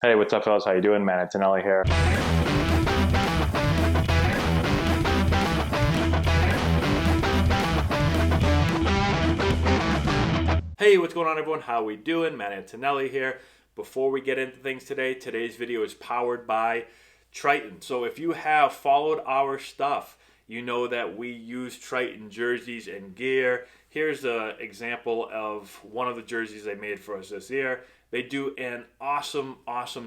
Hey, what's up, fellas? How you doing, man? Antonelli here. Hey, what's going on, everyone? How we doing? Matt Antonelli here. Before we get into things today, today's video is powered by Triton. So if you have followed our stuff, you know that we use Triton jerseys and gear. Here's an example of one of the jerseys they made for us this year. They do an awesome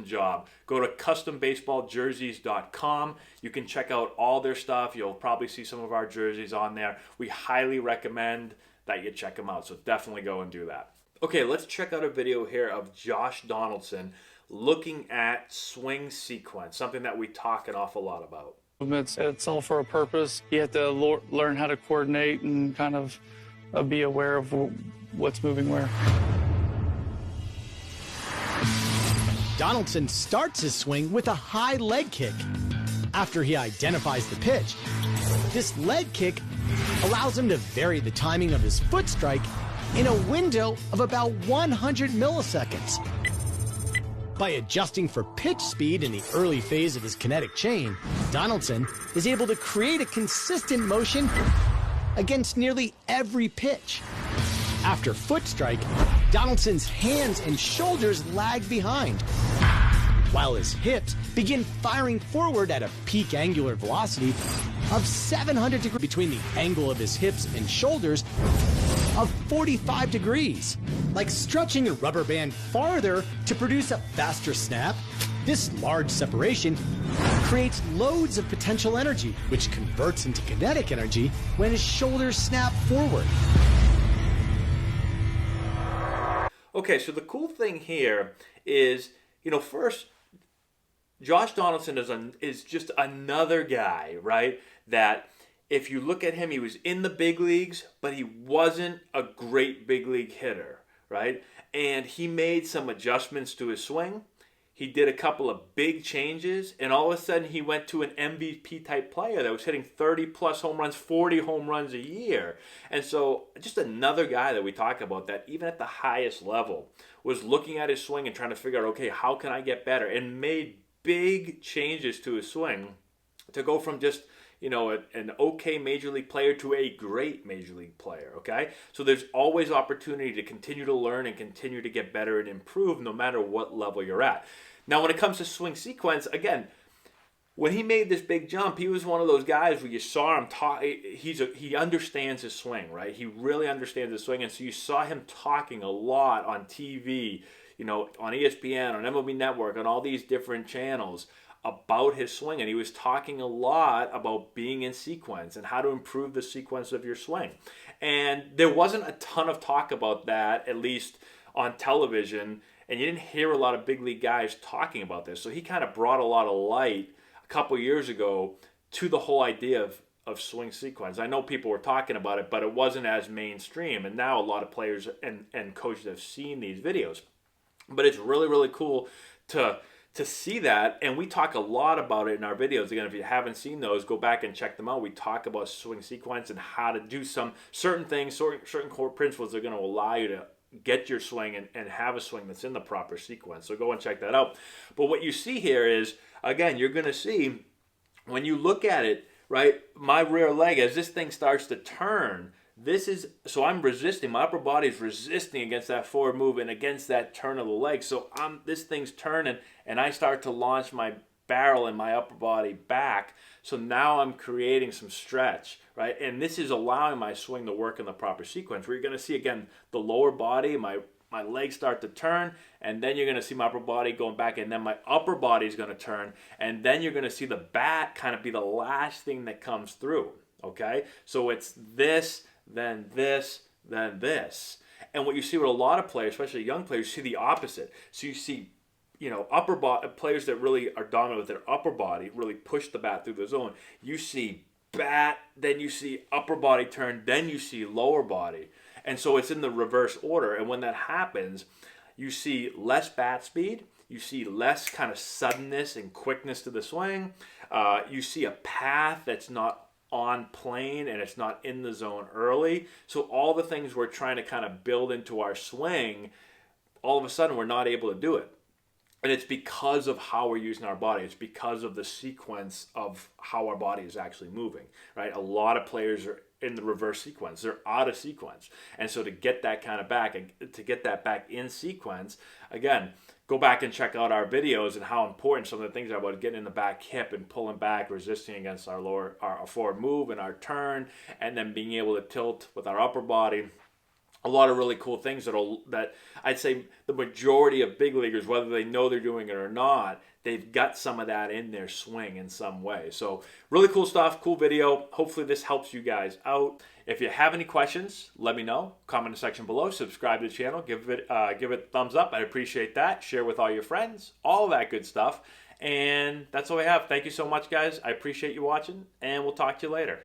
job. Go to custombaseballjerseys.com. You can check out all their stuff. You'll probably see some of our jerseys on there. We highly recommend that you check them out. So definitely go and do that. Okay, let's check out a video here of Josh Donaldson looking at swing sequence, something that we talk an awful lot about. It's all for a purpose. You have to learn how to coordinate and kind of be aware of what's moving where. Donaldson starts his swing with a high leg kick. After he identifies the pitch, this leg kick allows him to vary the timing of his foot strike in a window of about 100 milliseconds. By adjusting for pitch speed in the early phase of his kinetic chain, Donaldson is able to create a consistent motion against nearly every pitch. After foot strike, Donaldson's hands and shoulders lag behind, while his hips begin firing forward at a peak angular velocity of 700 degrees between the angle of his hips and shoulders of 45 degrees. Like stretching a rubber band farther to produce a faster snap, this large separation creates loads of potential energy, which converts into kinetic energy when his shoulders snap forward. Okay, so the cool thing here is, first, Josh Donaldson is just another guy, right? That if you look at him, he was in the big leagues, but he wasn't a great big league hitter, right? And he made some adjustments to his swing. He did a couple of big changes, and all of a sudden he went to an MVP type player that was hitting 30 plus home runs, 40 home runs a year. And so just another guy that we talk about that even at the highest level was looking at his swing and trying to figure out, okay, how can I get better? And made big changes to his swing to go from just an okay major league player to a great major league player, okay? So there's always opportunity to continue to learn and continue to get better and improve no matter what level you're at. Now, when it comes to swing sequence, again, when he made this big jump, he was one of those guys where you saw him he understands his swing, right? He really understands his swing, and so you saw him talking a lot on TV, on ESPN, on MLB Network, on all these different channels about his swing, and he was talking a lot about being in sequence and how to improve the sequence of your swing. And there wasn't a ton of talk about that, at least on television, and you didn't hear a lot of big league guys talking about this. So he kind of brought a lot of light a couple years ago to the whole idea of swing sequence. I know people were talking about it, but it wasn't as mainstream, and now a lot of players and coaches have seen these videos. But it's really, really cool to see that, and we talk a lot about it in our videos. Again, if you haven't seen those, go back and check them out. We talk about swing sequence and how to do some certain things, certain core principles that are going to allow you to get your swing and have a swing that's in the proper sequence. So go and check that out. But what you see here is, again, you're going to see, when you look at it, right, my rear leg, as this thing starts to turn, so I'm resisting, my upper body is resisting against that forward move and against that turn of the leg. So this thing's turning, and I start to launch my barrel and my upper body back. So now I'm creating some stretch, right? And this is allowing my swing to work in the proper sequence, where you're going to see, again, the lower body, my legs start to turn, and then you're going to see my upper body going back, and then my upper body is going to turn, and then you're going to see the bat kind of be the last thing that comes through, okay? So it's this, then this, then this. And what you see with a lot of players, especially young players, you see the opposite. So you see, upper body players that really are dominant with their upper body really push the bat through the zone. You see bat, then you see upper body turn, then you see lower body. And so it's in the reverse order. And when that happens, you see less bat speed. You see less kind of suddenness and quickness to the swing. You see a path that's not on plane and it's not in the zone early. So all the things we're trying to kind of build into our swing, all of a sudden we're not able to do it. And it's because of how we're using our body. It's because of the sequence of how our body is actually moving, right? A lot of players are in the reverse sequence. They're out of sequence. And so to get that kind of back, and to get that back in sequence, again, go back and check out our videos and how important some of the things are about getting in the back hip and pulling back, resisting against our forward move and our turn, and then being able to tilt with our upper body. A lot of really cool things that I'd say the majority of big leaguers, whether they know they're doing it or not, they've got some of that in their swing in some way. So really cool stuff, cool video. Hopefully this helps you guys out. If you have any questions, let me know. Comment in the section below. Subscribe to the channel. Give it a thumbs up. I'd appreciate that. Share with all your friends. All that good stuff. And that's all I have. Thank you so much, guys. I appreciate you watching, and we'll talk to you later.